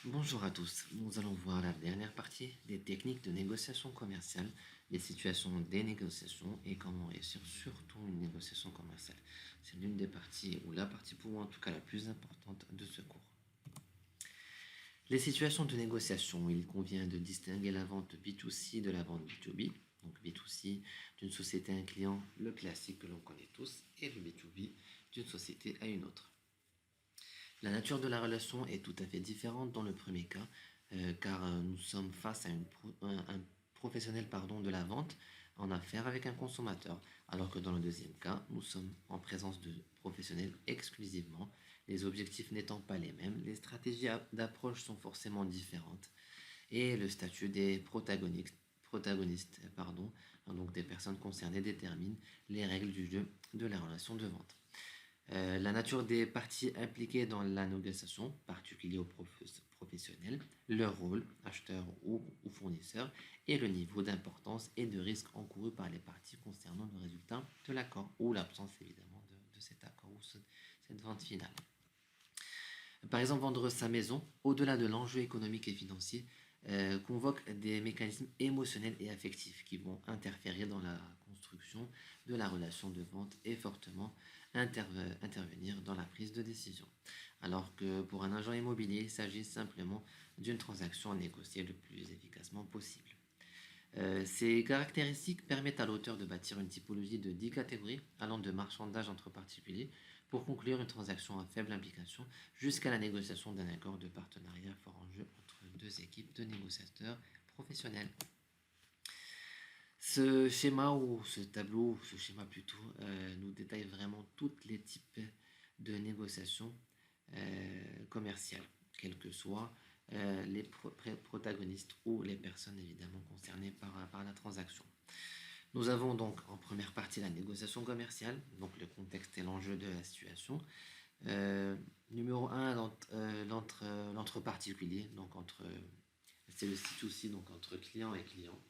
Bonjour à tous, nous allons voir la dernière partie des techniques de négociation commerciale, les situations des négociations et comment réussir surtout une négociation commerciale. C'est l'une des parties, ou la partie pour moi en tout cas la plus importante de ce cours. Les situations de négociation, il convient de distinguer la vente B2C de la vente B2B. Donc B2C d'une société à un client, le classique que l'on connaît tous, et le B2B d'une société à une autre. La nature de la relation est tout à fait différente dans le premier cas, car nous sommes face à un professionnel de la vente en affaires avec un consommateur, alors que dans le deuxième cas, nous sommes en présence de professionnels exclusivement, les objectifs n'étant pas les mêmes, les stratégies d'approche sont forcément différentes, et le statut des protagonistes, donc des personnes concernées, détermine les règles du jeu de la relation de vente. La nature des parties impliquées dans la négociation, particulier aux professionnels, leur rôle, acheteur ou fournisseur, et le niveau d'importance et de risque encouru par les parties concernant le résultat de l'accord ou l'absence évidemment de cet accord ou cette vente finale. Par exemple, vendre sa maison, au-delà de l'enjeu économique et financier, convoque des mécanismes émotionnels et affectifs qui vont interférer dans la construction de la relation de vente et fortement intervenir dans la prise de décision. Alors que pour un agent immobilier, il s'agit simplement d'une transaction à négocier le plus efficacement possible. Ces caractéristiques permettent à l'auteur de bâtir une typologie de 10 catégories allant de marchandage entre particuliers pour conclure une transaction à faible implication jusqu'à la négociation d'un accord de partenariat fort en jeu entre deux équipes de négociateurs professionnels. Ce schéma ou ce tableau, ce schéma plutôt, nous détaille vraiment tous les types de négociations commerciales, quels que soient les protagonistes ou les personnes évidemment concernées par la transaction. Nous avons donc en première partie la négociation commerciale, donc le contexte et l'enjeu de la situation. Numéro 1, l'entre particuliers, donc c'est le site aussi, donc entre client et client,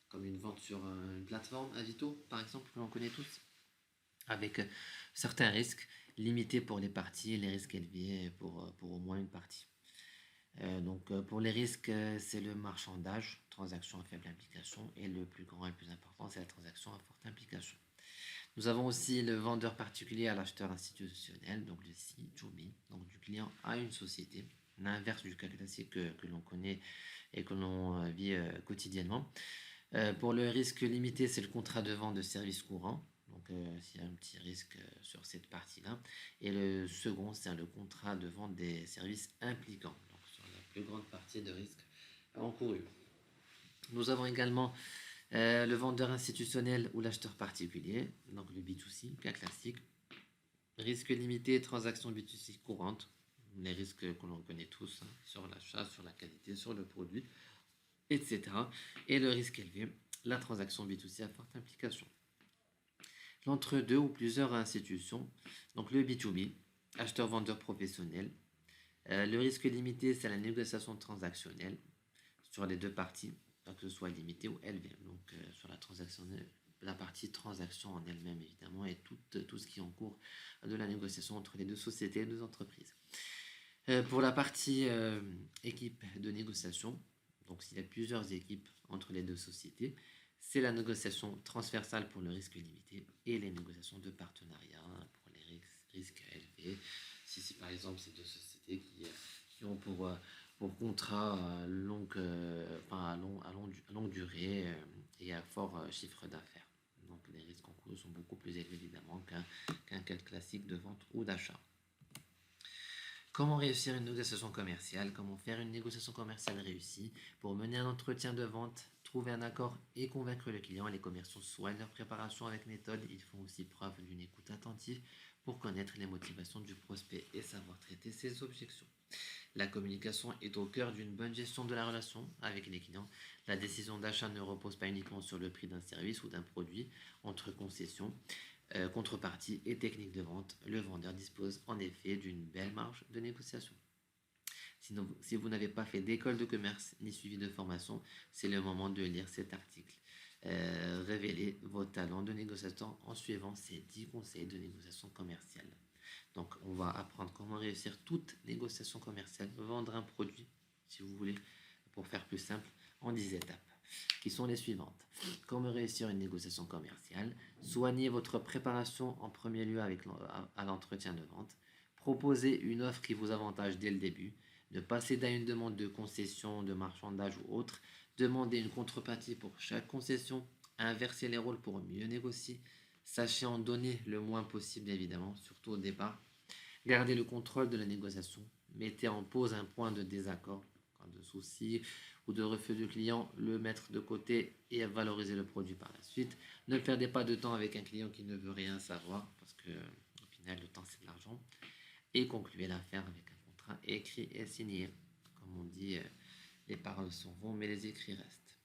comme une vente sur une plateforme, Avito par exemple, que l'on connaît tous, avec certains risques limités pour les parties et les risques élevés pour au moins une partie. Pour les risques, c'est le marchandage, transaction à faible implication, et le plus grand et le plus important, c'est la transaction à forte implication. Nous avons aussi le vendeur particulier à l'acheteur institutionnel, donc le C2B, donc du client à une société, l'inverse du cas classique que l'on connaît et que l'on vit quotidiennement. Pour le risque limité, c'est le contrat de vente de services courants. Donc, s'il y a un petit risque sur cette partie-là. Et le second, c'est le contrat de vente des services impliquants. Donc, sur la plus grande partie de risque encouru. Nous avons également le vendeur institutionnel ou l'acheteur particulier. Donc, le B2C, cas classique. Risque limité, transaction B2C courante. Les risques que l'on connaît tous sur l'achat, sur la qualité, sur le produit, etc. Et le risque élevé, la transaction B2C à forte implication. L'entre-deux ou plusieurs institutions, donc le B2B, acheteur-vendeur professionnel. Le risque limité, c'est la négociation transactionnelle sur les deux parties, que ce soit limité ou élevé. Donc sur la partie transaction en elle-même évidemment et tout ce qui encourt de la négociation entre les deux sociétés et deux entreprises. Pour la partie équipe de négociation, donc s'il y a plusieurs équipes entre les deux sociétés, c'est la négociation transversale pour le risque limité et les négociations de partenariat pour les risques élevés. Si par exemple c'est deux sociétés qui ont pour contrat à longue durée et à fort chiffre d'affaires. Donc les risques en cours sont beaucoup plus élevés évidemment qu'un cas classique de vente ou d'achat. Comment réussir une négociation commerciale? Comment faire une négociation commerciale réussie? Pour mener un entretien de vente, trouver un accord et convaincre le client, les commerciaux soignent leur préparation avec méthode. Ils font aussi preuve d'une écoute attentive pour connaître les motivations du prospect et savoir traiter ses objections. La communication est au cœur d'une bonne gestion de la relation avec les clients. La décision d'achat ne repose pas uniquement sur le prix d'un service ou d'un produit. Entre concessions, contrepartie et technique de vente, le vendeur dispose en effet d'une belle marge de négociation. Sinon, si vous n'avez pas fait d'école de commerce ni suivi de formation, c'est le moment de lire cet article. Révélez vos talents de négociateur en suivant ces 10 conseils de négociation commerciale. Donc, on va apprendre comment réussir toute négociation commerciale, vendre un produit si vous voulez, pour faire plus simple, en 10 étapes, qui sont les suivantes. Comment réussir une négociation commerciale? Soignez votre préparation en premier lieu à l'entretien de vente. Proposez une offre qui vous avantage dès le début. Ne pas céder à une demande de concession, de marchandage ou autre. Demandez une contrepartie pour chaque concession. Inversez les rôles pour mieux négocier. Sachez en donner le moins possible, évidemment, surtout au départ. Gardez le contrôle de la négociation. Mettez en pause un point de désaccord, de soucis ou de refus du client, le mettre de côté et valoriser le produit par la suite. Ne perdez pas de temps avec un client qui ne veut rien savoir, parce que au final, le temps, c'est de l'argent. Et concluez l'affaire avec un contrat écrit et signé. Comme on dit, les paroles s'en vont, mais les écrits restent.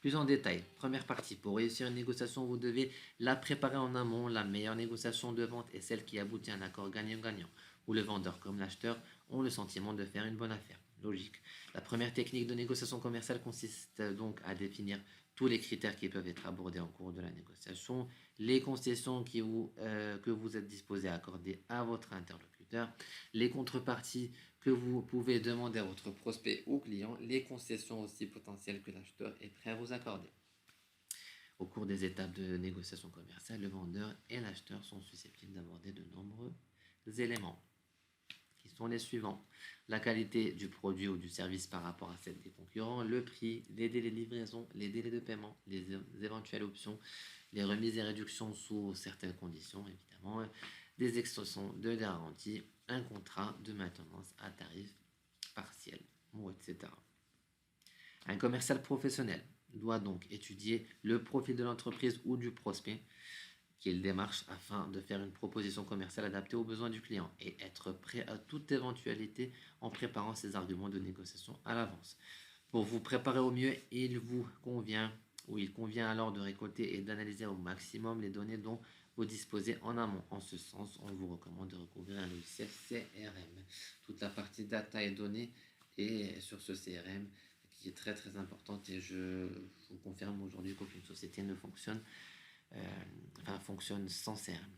Plus en détail, première partie, pour réussir une négociation, vous devez la préparer en amont. La meilleure négociation de vente est celle qui aboutit à un accord gagnant-gagnant, où le vendeur comme l'acheteur ont le sentiment de faire une bonne affaire. Logique. La première technique de négociation commerciale consiste donc à définir tous les critères qui peuvent être abordés en cours de la négociation, les concessions que vous êtes disposé à accorder à votre interlocuteur, les contreparties que vous pouvez demander à votre prospect ou client, les concessions aussi potentielles que l'acheteur est prêt à vous accorder. Au cours des étapes de négociation commerciale, le vendeur et l'acheteur sont susceptibles d'aborder de nombreux éléments qui sont les suivants. La qualité du produit ou du service par rapport à celle des concurrents, le prix, les délais de livraison, les délais de paiement, les éventuelles options, les remises et réductions sous certaines conditions, évidemment, des extensions de garantie, un contrat de maintenance à tarif partiel, etc. Un commercial professionnel doit donc étudier le profil de l'entreprise ou du prospect qu'il démarche afin de faire une proposition commerciale adaptée aux besoins du client et être prêt à toute éventualité en préparant ses arguments de négociation à l'avance. Pour vous préparer au mieux, il convient alors de récolter et d'analyser au maximum les données dont vous disposez en amont. En ce sens, on vous recommande de recouvrir un logiciel CRM. Toute la partie data et données est sur ce CRM qui est très très importante et je vous confirme aujourd'hui qu'aucune société ne fonctionne sans CRM.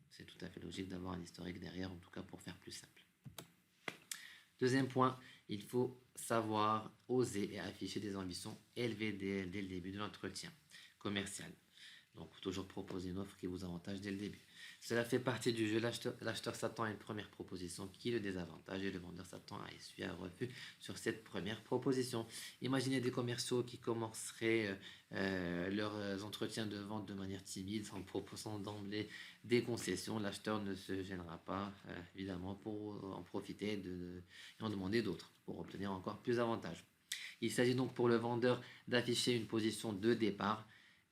C'est tout à fait logique d'avoir un historique derrière, en tout cas pour faire plus simple. Deuxième point, il faut savoir oser et afficher des ambitions élevées dès le début de l'entretien commercial. Donc, toujours proposer une offre qui vous avantage dès le début. Cela fait partie du jeu. L'acheteur s'attend à une première proposition qui le désavantage et le vendeur s'attend à essuyer un refus sur cette première proposition. Imaginez des commerciaux qui commenceraient leurs entretiens de vente de manière timide en proposant d'emblée des concessions. L'acheteur ne se gênera pas, évidemment, pour en profiter et en demander d'autres pour obtenir encore plus d'avantages. Il s'agit donc pour le vendeur d'afficher une position de départ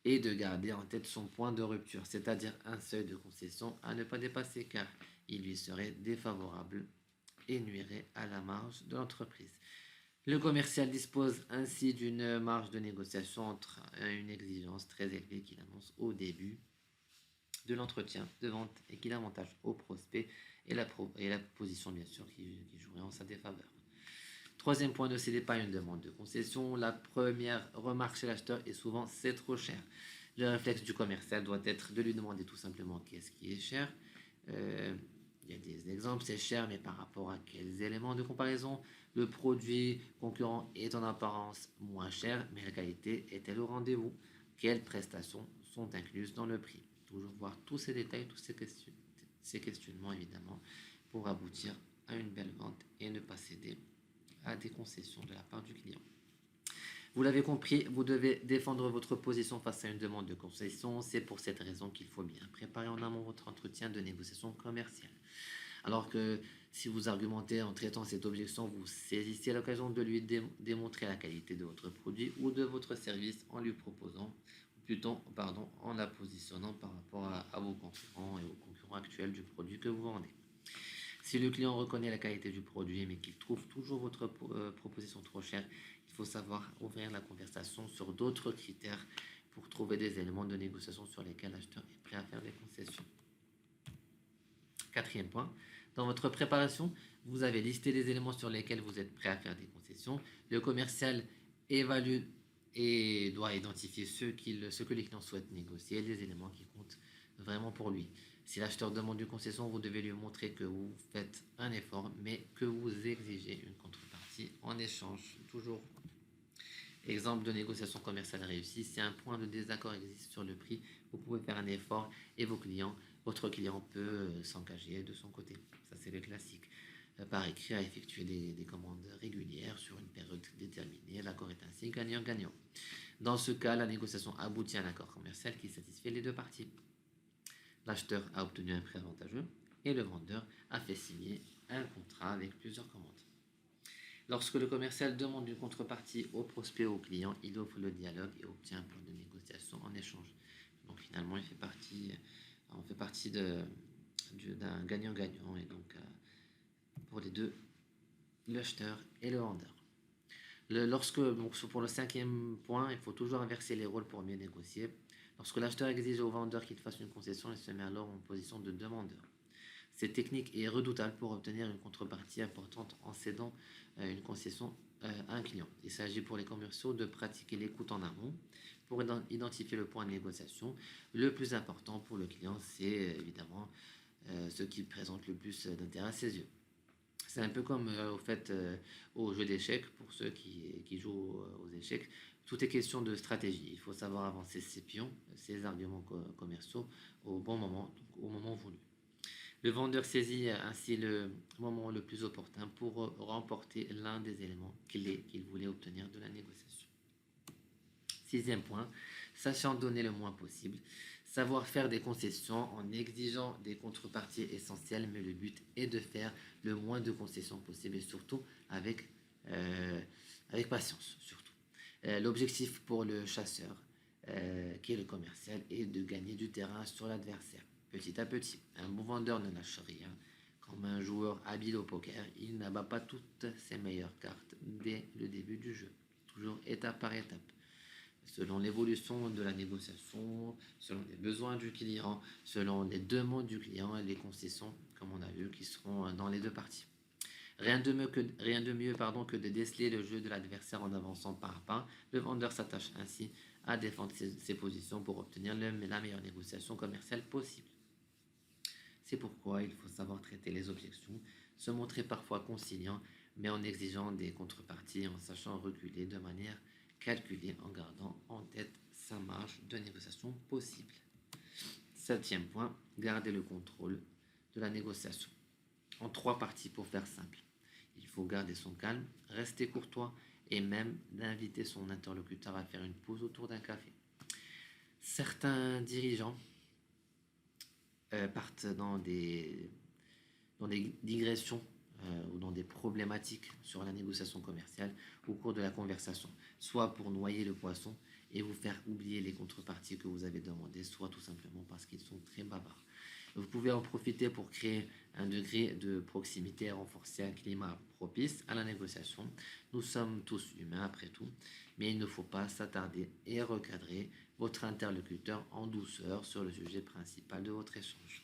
et de garder en tête son point de rupture, c'est-à-dire un seuil de concession à ne pas dépasser car il lui serait défavorable et nuirait à la marge de l'entreprise. Le commercial dispose ainsi d'une marge de négociation entre une exigence très élevée qu'il annonce au début de l'entretien de vente et qu'il avantage au prospect et la position bien sûr qui jouerait en sa défaveur. Troisième point, ne cédez pas à une demande de concession. La première remarque chez l'acheteur est souvent c'est trop cher. Le réflexe du commercial doit être de lui demander tout simplement qu'est-ce qui est cher. Il y a des exemples, c'est cher, mais par rapport à quels éléments de comparaison? Le produit concurrent est en apparence moins cher, mais la qualité est-elle au rendez-vous? Quelles prestations sont incluses dans le prix? Toujours voir tous ces détails, tous ces questionnements évidemment, pour aboutir à une belle vente et ne pas céder à des concessions de la part du client. Vous l'avez compris, vous devez défendre votre position face à une demande de concession. C'est pour cette raison qu'il faut bien préparer en amont votre entretien de négociation commerciale. Alors que si vous argumentez en traitant cette objection, vous saisissez l'occasion de lui démontrer la qualité de votre produit ou de votre service en lui proposant, en la positionnant par rapport à vos concurrents et aux concurrents actuels du produit que vous vendez. Si le client reconnaît la qualité du produit mais qu'il trouve toujours votre proposition trop chère, il faut savoir ouvrir la conversation sur d'autres critères pour trouver des éléments de négociation sur lesquels l'acheteur est prêt à faire des concessions. Quatrième point, dans votre préparation, vous avez listé les éléments sur lesquels vous êtes prêt à faire des concessions. Le commercial évalue et doit identifier ce que les clients souhaitent négocier, les éléments qui comptent vraiment pour lui. Si l'acheteur demande une concession, vous devez lui montrer que vous faites un effort, mais que vous exigez une contrepartie. contrepartie en échange. Toujours exemple de négociation commerciale réussie, si un point de désaccord existe sur le prix, vous pouvez faire un effort et votre client peut s'engager de son côté. Ça, c'est le classique. Par écrit, à effectuer des commandes régulières sur une période déterminée. L'accord est ainsi gagnant-gagnant. Dans ce cas, la négociation aboutit à un accord commercial qui satisfait les deux parties. L'acheteur a obtenu un prix avantageux et le vendeur a fait signer un contrat avec plusieurs commandes. Lorsque le commercial demande une contrepartie au prospect ou au client, il offre le dialogue et obtient un point de négociation en échange. Donc finalement, on fait partie d'un gagnant-gagnant et donc pour les deux, l'acheteur et le vendeur. Donc pour le cinquième point, il faut toujours inverser les rôles pour mieux négocier. Lorsque l'acheteur exige au vendeur qu'il fasse une concession, il se met alors en position de demandeur. Cette technique est redoutable pour obtenir une contrepartie importante en cédant une concession à un client. Il s'agit pour les commerciaux de pratiquer l'écoute en amont pour identifier le point de négociation. Le plus important pour le client, c'est évidemment ce qui présente le plus d'intérêt à ses yeux. C'est un peu comme au jeu d'échecs, pour ceux qui jouent aux échecs. Tout est question de stratégie. Il faut savoir avancer ses pions, ses arguments commerciaux au bon moment, donc au moment voulu. Le vendeur saisit ainsi le moment le plus opportun pour remporter l'un des éléments clés qu'il voulait obtenir de la négociation. Sixième point, sachant donner le moins possible. Savoir faire des concessions en exigeant des contreparties essentielles, mais le but est de faire le moins de concessions possible et surtout avec patience. Surtout. L'objectif pour le chasseur, qui est le commercial, est de gagner du terrain sur l'adversaire. Petit à petit, un bon vendeur ne lâche rien. Comme un joueur habile au poker, il n'abat pas toutes ses meilleures cartes dès le début du jeu, toujours étape par étape. Selon l'évolution de la négociation, selon les besoins du client, selon les demandes du client et les concessions, comme on a vu, qui seront dans les deux parties. Rien de mieux que de déceler le jeu de l'adversaire en avançant pas à pas. Le vendeur s'attache ainsi à défendre ses positions pour obtenir la meilleure négociation commerciale possible. C'est pourquoi il faut savoir traiter les objections, se montrer parfois conciliant, mais en exigeant des contreparties, en sachant reculer de manière calculée, en gardant en tête sa marge de négociation possible. Septième point, garder le contrôle de la négociation. En trois parties pour faire simple. Il faut garder son calme, rester courtois et même d'inviter son interlocuteur à faire une pause autour d'un café. Certains dirigeants partent dans des digressions ou dans des problématiques sur la négociation commerciale au cours de la conversation, soit pour noyer le poisson et vous faire oublier les contreparties que vous avez demandées, soit tout simplement parce qu'ils sont très bavards. Vous pouvez en profiter pour créer un degré de proximité et renforcer un climat propice à la négociation. Nous sommes tous humains après tout, mais il ne faut pas s'attarder et recadrer votre interlocuteur en douceur sur le sujet principal de votre échange.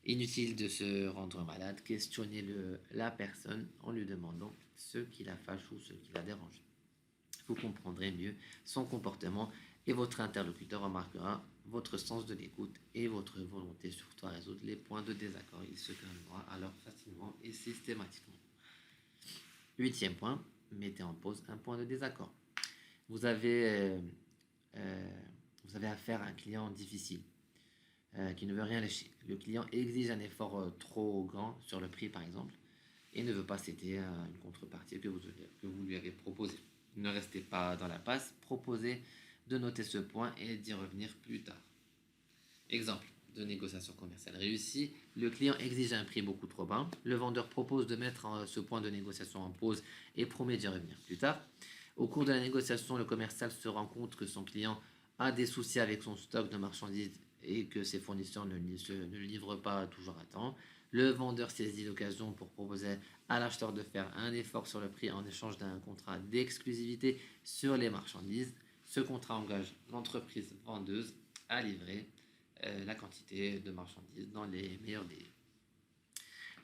Inutile de se rendre malade, questionnez la personne en lui demandant ce qui la fâche ou ce qui la dérange. Vous comprendrez mieux son comportement et votre interlocuteur remarquera votre sens de l'écoute et votre volonté surtout à résoudre les points de désaccord. Il se calmera alors facilement et systématiquement. Huitième point, mettez en pause un point de désaccord. Vous avez affaire à un client difficile qui ne veut rien lâcher. Le client exige un effort trop grand sur le prix par exemple et ne veut pas céder à une contrepartie que vous lui avez proposée. Ne restez pas dans la passe, proposez de noter ce point et d'y revenir plus tard. Exemple de négociation commerciale réussie, le client exige un prix beaucoup trop bas, le vendeur propose de mettre ce point de négociation en pause et promet d'y revenir plus tard. Au cours de la négociation, le commercial se rend compte que son client a des soucis avec son stock de marchandises et que ses fournisseurs ne le livrent pas toujours à temps. Le vendeur saisit l'occasion pour proposer à l'acheteur de faire un effort sur le prix en échange d'un contrat d'exclusivité sur les marchandises. Ce contrat engage l'entreprise vendeuse à livrer la quantité de marchandises dans les meilleurs délais.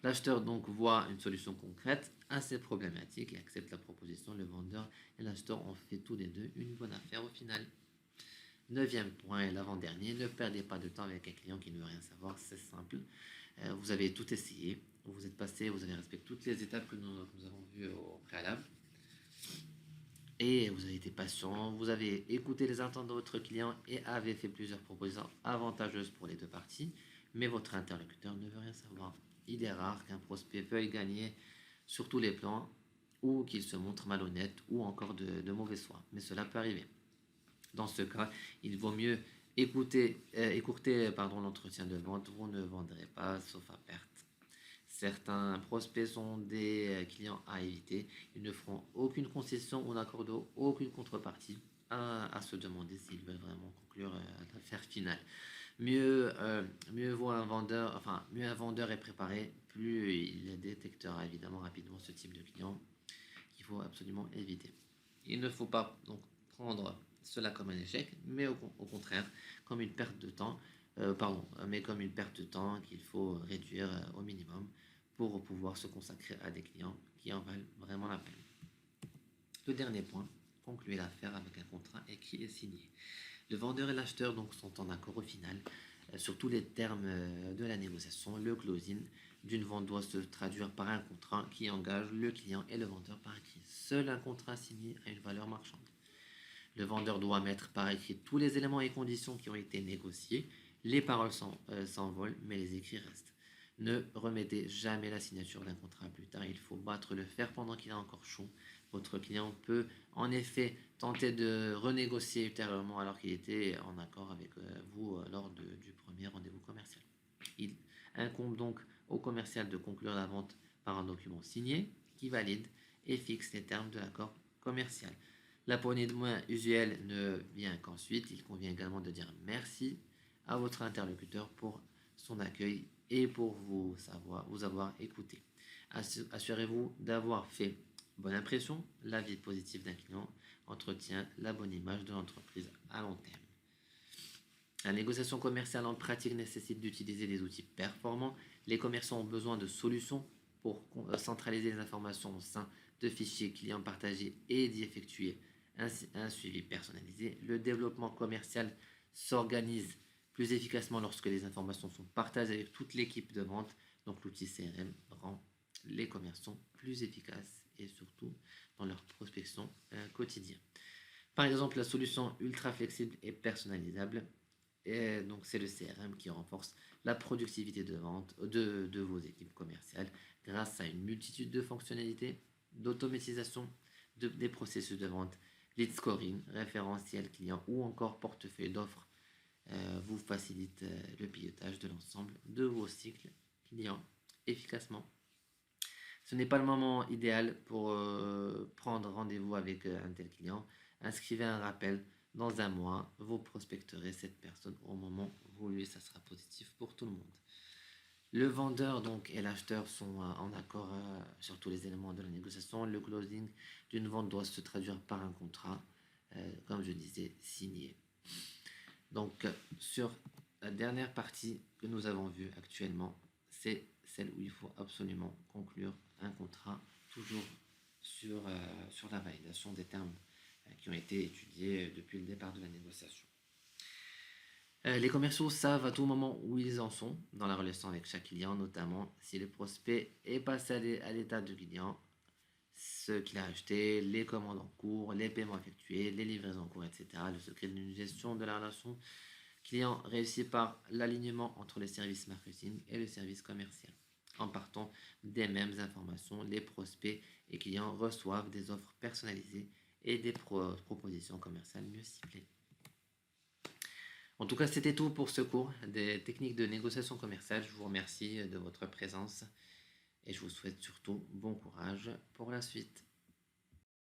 L'acheteur donc voit une solution concrète à ces problématiques et accepte la proposition. Le vendeur et l'acheteur ont fait tous les deux une bonne affaire au final. Neuvième point et l'avant-dernier, ne perdez pas de temps avec un client qui ne veut rien savoir, c'est simple. Vous avez tout essayé, vous êtes passé, vous avez respecté toutes les étapes que nous avons vues au préalable. Et vous avez été patient, vous avez écouté les attentes de votre client et avez fait plusieurs propositions avantageuses pour les deux parties, mais votre interlocuteur ne veut rien savoir. Il est rare qu'un prospect veuille gagner sur tous les plans ou qu'il se montre malhonnête ou encore de mauvaise foi, mais cela peut arriver. Dans ce cas, il vaut mieux écourter l'entretien de vente, vous ne vendrez pas sauf à perte. Certains prospects sont des clients à éviter. Ils ne feront aucune concession ou n'accorderont aucune contrepartie à se demander s'ils veulent vraiment conclure l'affaire finale. Mieux un vendeur est préparé, plus il détectera évidemment rapidement ce type de client qu'il faut absolument éviter. Il ne faut pas donc prendre cela comme un échec, mais au contraire comme une perte de temps, mais comme une perte de temps qu'il faut réduire au minimum pour pouvoir se consacrer à des clients qui en valent vraiment la peine. Le dernier point, concluez l'affaire avec un contrat écrit et signé. Le vendeur et l'acheteur donc sont en accord au final sur tous les termes de la négociation. Le closing d'une vente doit se traduire par un contrat qui engage le client et le vendeur par écrit. Seul un contrat signé a une valeur marchande. Le vendeur doit mettre par écrit tous les éléments et conditions qui ont été négociés. Les paroles s'envolent, mais les écrits restent. Ne remettez jamais la signature d'un contrat plus tard. Il faut battre le fer pendant qu'il est encore chaud. Votre client peut en effet tenter de renégocier ultérieurement alors qu'il était en accord avec vous lors du premier rendez-vous commercial. Il incombe donc au commercial de conclure la vente par un document signé qui valide et fixe les termes de l'accord commercial. La poignée de main usuelle ne vient qu'ensuite. Il convient également de dire merci à votre interlocuteur pour son accueil et pour vous avoir écouté. Assurez-vous d'avoir fait bonne impression. L'avis positif d'un client entretient la bonne image de l'entreprise à long terme. La négociation commerciale en pratique nécessite d'utiliser des outils performants. Les commerçants ont besoin de solutions pour centraliser les informations au sein de fichiers clients partagés et d'y effectuer un suivi personnalisé. Le développement commercial s'organise plus efficacement lorsque les informations sont partagées avec toute l'équipe de vente. Donc l'outil CRM rend les commerçants plus efficaces et surtout dans leur prospection quotidienne. Par exemple, la solution ultra flexible et personnalisable, et donc c'est le CRM qui renforce la productivité de vente de vos équipes commerciales grâce à une multitude de fonctionnalités, d'automatisation des processus de vente, lead scoring, référentiel client ou encore portefeuille d'offres vous facilite le pilotage de l'ensemble de vos cycles clients efficacement. Ce n'est pas le moment idéal pour prendre rendez-vous avec un tel client. Inscrivez un rappel dans un mois. Vous prospecterez cette personne au moment voulu. Ça sera positif pour tout le monde. Le vendeur donc et l'acheteur sont en accord sur tous les éléments de la négociation. Le closing d'une vente doit se traduire par un contrat, comme je disais, signé. Donc sur la dernière partie que nous avons vue actuellement, c'est celle où il faut absolument conclure un contrat, toujours sur la validation des termes qui ont été étudiés depuis le départ de la négociation. Les commerciaux savent à tout moment où ils en sont dans la relation avec chaque client, notamment si le prospect est passé à l'état de client, ce qu'il a acheté, les commandes en cours, les paiements effectués, les livraisons en cours, etc. Le secret d'une gestion de la relation client réussi par l'alignement entre les services marketing et le service commercial. En partant des mêmes informations, les prospects et clients reçoivent des offres personnalisées et des propositions commerciales mieux ciblées. En tout cas, c'était tout pour ce cours des techniques de négociation commerciale. Je vous remercie de votre présence et je vous souhaite surtout bon courage pour la suite.